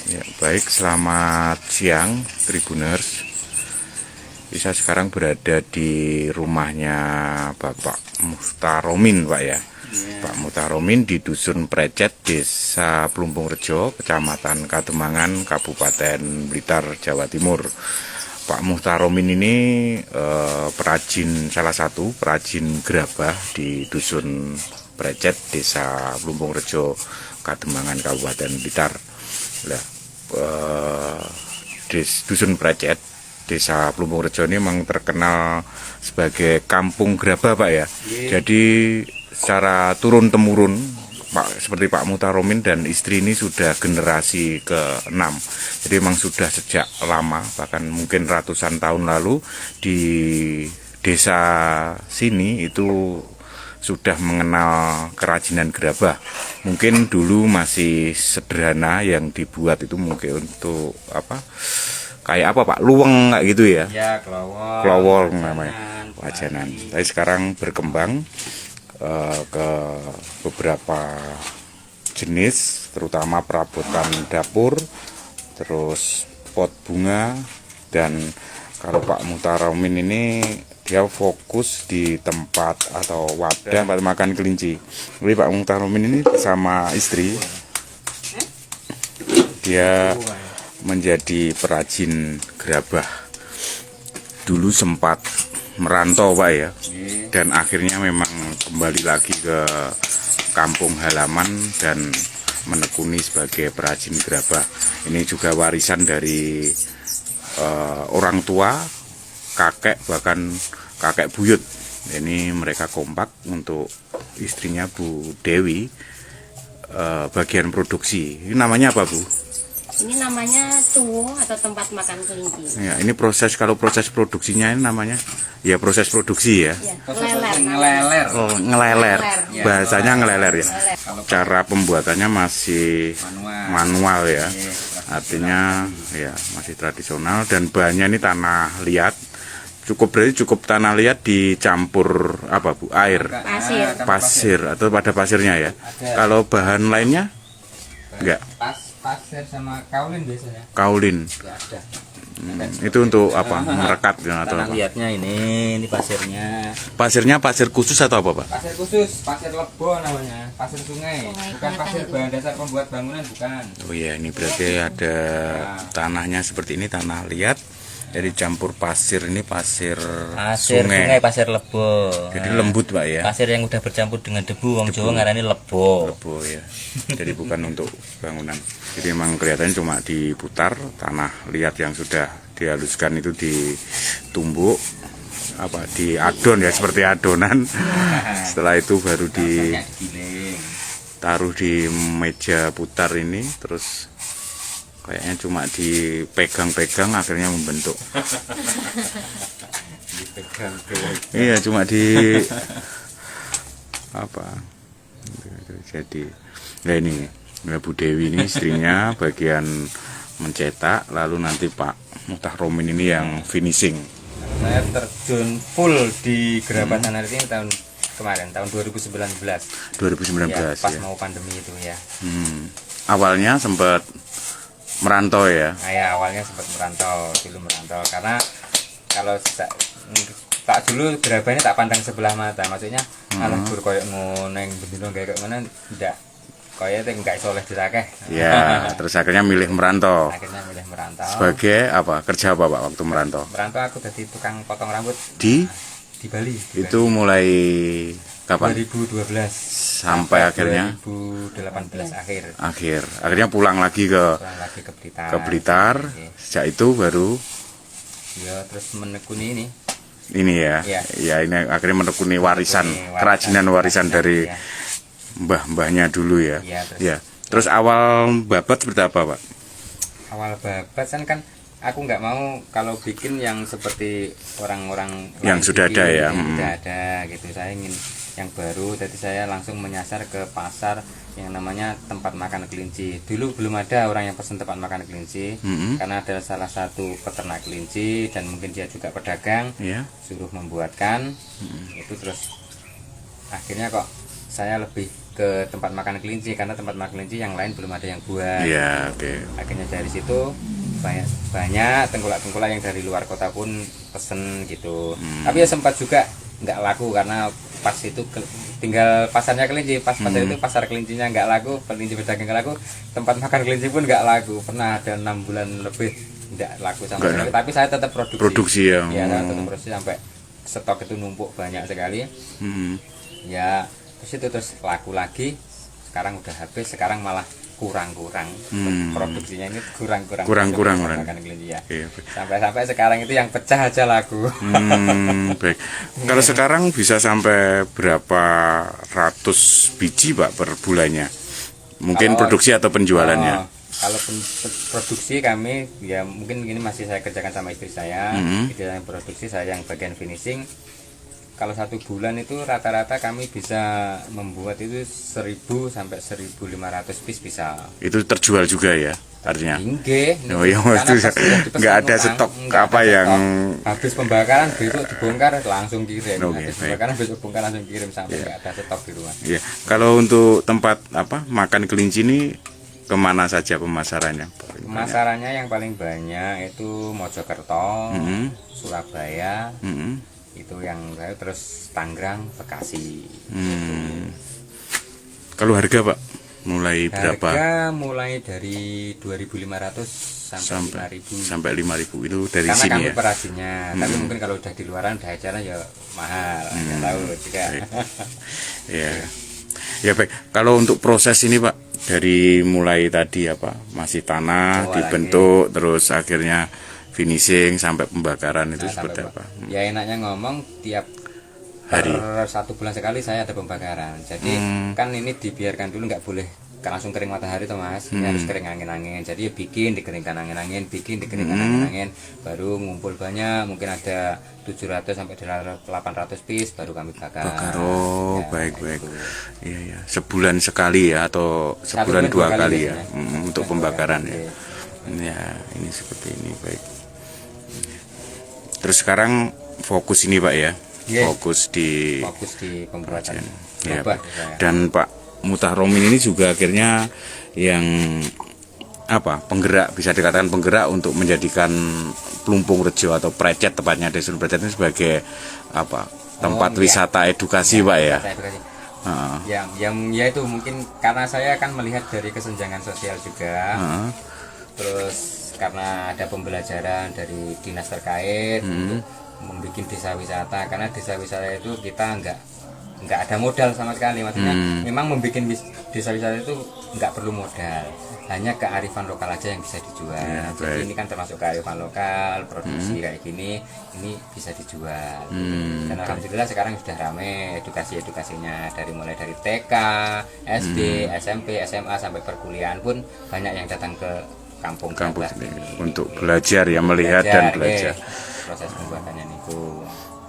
Ya, baik, selamat siang Tribuners. Saya sekarang berada di rumahnya Bapak Muhtaromin, Pak ya. Pak Muhtaromin di Dusun Precet, Desa Plumpung Rejo, Kecamatan Kademangan, Kabupaten Blitar, Jawa Timur. Pak Muhtaromin ini salah satu perajin gerabah di Dusun Precet, Desa Plumpung Rejo, Kademangan, Kabupaten Blitar. Nah, Dusun Precet, Desa Plumpung Rejo ini memang terkenal sebagai kampung gerabah, Pak ya. Jadi secara turun-temurun, Pak, seperti Pak Muhtaromin dan istri ini sudah generasi ke-6. Jadi memang sudah sejak lama, bahkan mungkin ratusan tahun lalu di desa sini itu sudah mengenal kerajinan gerabah. Mungkin dulu masih sederhana, yang dibuat itu mungkin untuk apa? Kayak apa, Pak? Luweng kayak gitu ya? Ya, kelawor. Kelawor namanya, wajanan. Tapi sekarang berkembang ke beberapa jenis, terutama perabotan dapur, terus pot bunga, dan kalau Pak Muhtaromin ini dia fokus di tempat atau wadah tempat makan kelinci. Jadi Pak Muhtaromin ini bersama istri, dia menjadi perajin gerabah. Dulu sempat merantau, Pak ya, dan akhirnya memang kembali lagi ke kampung halaman dan menekuni sebagai perajin gerabah. Ini juga warisan dari orang tua, kakek, bahkan kakek buyut. Ini mereka kompak untuk istrinya Bu Dewi, bagian produksi. Ini namanya apa, Bu? Ini namanya tuwo atau tempat makan kelinci. Ya, ini kalau proses produksinya ini namanya ya proses produksi ya. Ya, Ngeleler. Oh, ngeleler. Ya. Bahasanya ngeleler ya. Cara pembuatannya masih manual ya. Artinya ya masih tradisional, dan bahannya ini tanah liat. Berarti cukup tanah liat dicampur apa, Bu? Air. Pasir atau pada pasirnya ya. Kalau bahan lainnya enggak. Pasir sama kaulin biasanya. Kaulin. Ya, ada. Itu untuk apa? Merekat ya, atau Tanah apa? liatnya ini pasirnya. Pasirnya pasir khusus atau apa, Pak? Pasir khusus, pasir lebo namanya, pasir sungai. Bukan pasir bahan dasar pembuat bangunan, bukan. Oh iya, ini berarti ada tanahnya seperti ini, tanah liat. Jadi campur pasir, ini pasir sungai. Pasir lebo. Jadi lembut, Pak ya. Pasir yang udah bercampur dengan debu, wong Jawa ngarani lebo. Lebo ya. Jadi bukan untuk bangunan. Jadi memang kelihatannya cuma diputar, tanah liat yang sudah dihaluskan itu ditumbuk, diadon ya, seperti adonan. Setelah itu baru ditaruh di meja putar ini, terus kayaknya cuma dipegang-pegang akhirnya membentuk. Iya, cuma jadi. Nah ini Bu Dewi ini istrinya bagian mencetak, lalu nanti Pak Muhtaromin ini yang finishing. Saya terjun full di gerabah tanah liat ini tahun 2019. 2019 ya, pas ya. mau pandemi itu ya. Awalnya sempat merantau ya. Nah, ya awalnya sempat merantau karena kalau tak dulu gerabahnya tak pandang sebelah mata, maksudnya alah gur koyo ngono yang bendino kayak mana ndak koyo enggak iso oleh dirakeh. Ya, terus akhirnya milih merantau. Sebagai apa? Kerja apa, Pak, waktu merantau? Merantau aku jadi tukang potong rambut di Bali. Itu mulai kapan? 2012 sampai akhirnya 2018 akhirnya pulang lagi ke Blitar. Sejak itu baru ya terus menekuni ini ya. Ini akhirnya menekuni kerajinan warisan dari mbah-mbahnya dulu ya. Terus awal babat seperti apa, Pak? Awal babat kan aku nggak mau kalau bikin yang seperti orang-orang yang sudah ada ya. Sudah ada gitu. Saya ingin yang baru, jadi saya langsung menyasar ke pasar yang namanya tempat makan kelinci. Dulu belum ada orang yang pesan tempat makan kelinci, karena ada salah satu peternak kelinci dan mungkin dia juga pedagang, suruh membuatkan itu. Terus akhirnya kok saya lebih ke tempat makan kelinci, karena tempat makan kelinci yang lain belum ada yang buat. Iya, oke. Akhirnya dari situ banyak tengkulak-tengkulak yang dari luar kota pun pesen gitu. Tapi ya sempat juga nggak laku karena pas itu tinggal pasarnya kelinci, pas pasar itu pasar kelincinya nggak laku, kelinci berdagang nggak laku, tempat makan kelinci pun nggak laku. Pernah ada 6 bulan lebih nggak laku sama sekali. Tapi saya tetap produksi Ya. Ya, saya tetap produksi sampai stok itu numpuk banyak sekali. Ya terus laku lagi. Sekarang udah habis, sekarang malah kurang-kurang. Produksinya ini kurang-kurang makan kelinci ya. Iya. Sampai sekarang itu yang pecah aja laku. Baik. Kalau sekarang bisa sampai berapa ratus biji Pak per bulannya? Mungkin produksi atau penjualannya? Kalau produksi kami ya mungkin ini masih saya kerjakan sama istri saya. Dia yang produksi, saya yang bagian finishing. Kalau 1 bulan itu rata-rata kami bisa membuat itu 1000 sampai 1500 piece bisa. Itu terjual juga ya artinya? Inggih. Oh iya, itu nggak ada stok apa yang habis pembakaran besok dibongkar langsung kirim. Oke, Habis pembakaran besok bongkar langsung kirim sampai nggak ada stok di rumah. Iya. Kalau untuk tempat makan kelinci ini kemana saja pemasarannya? Pemasarannya yang paling banyak itu Mojokerto, Surabaya. Itu yang saya, terus Tangerang, Bekasi. Kalau harga Pak mulai berapa? Harga mulai dari 2.500 sampai 5.000. Sampai 5.000 itu dari Karena sini kami ya. perajinnya, tapi mungkin kalau udah di luaran udah acara ya mahal, nggak tahu juga. Ya. Ya baik. Kalau untuk proses ini Pak, dari mulai tadi masih tanah dibentuk terus akhirnya finishing sampai pembakaran itu seperti apa? Ya enaknya ngomong tiap hari 1 bulan sekali saya ada pembakaran. Jadi kan ini dibiarkan dulu, nggak boleh langsung kering matahari toh Mas. Ini harus kering angin-angin. Jadi ya bikin dikeringkan angin-angin, dikeringkan angin-angin, baru ngumpul banyak, mungkin ada 700 sampai 800 piece baru kami bakar. Oh, ya, baik. Gitu. Iya ya. Sebulan sekali ya atau sebulan 2 kali ya untuk pembakaran ya. Ya, ini seperti ini baik. Terus sekarang fokus ini Pak ya, fokus di pembuatan ya, dan Pak Mutah Romin ini juga akhirnya yang penggerak, bisa dikatakan penggerak untuk menjadikan Plumpung Rejo atau Precet tepatnya Desa Precet ini sebagai tempat wisata edukasi Pak ya. Ya itu mungkin karena saya akan melihat dari kesenjangan sosial juga. Terus karena ada pembelajaran dari dinas terkait untuk membuat desa wisata, karena desa wisata itu kita nggak ada modal sama sekali, maksudnya memang membuat desa wisata itu nggak perlu modal, hanya kearifan lokal aja yang bisa dijual. Jadi ini kan termasuk kearifan lokal, produksi kayak gini, ini bisa dijual. Dan alhamdulillah sekarang sudah ramai edukasinya, mulai dari TK, SD, SMP, SMA sampai perkuliahan pun banyak yang datang ke kampung ini untuk belajar ya, melihat dan belajar proses pembuatannya itu.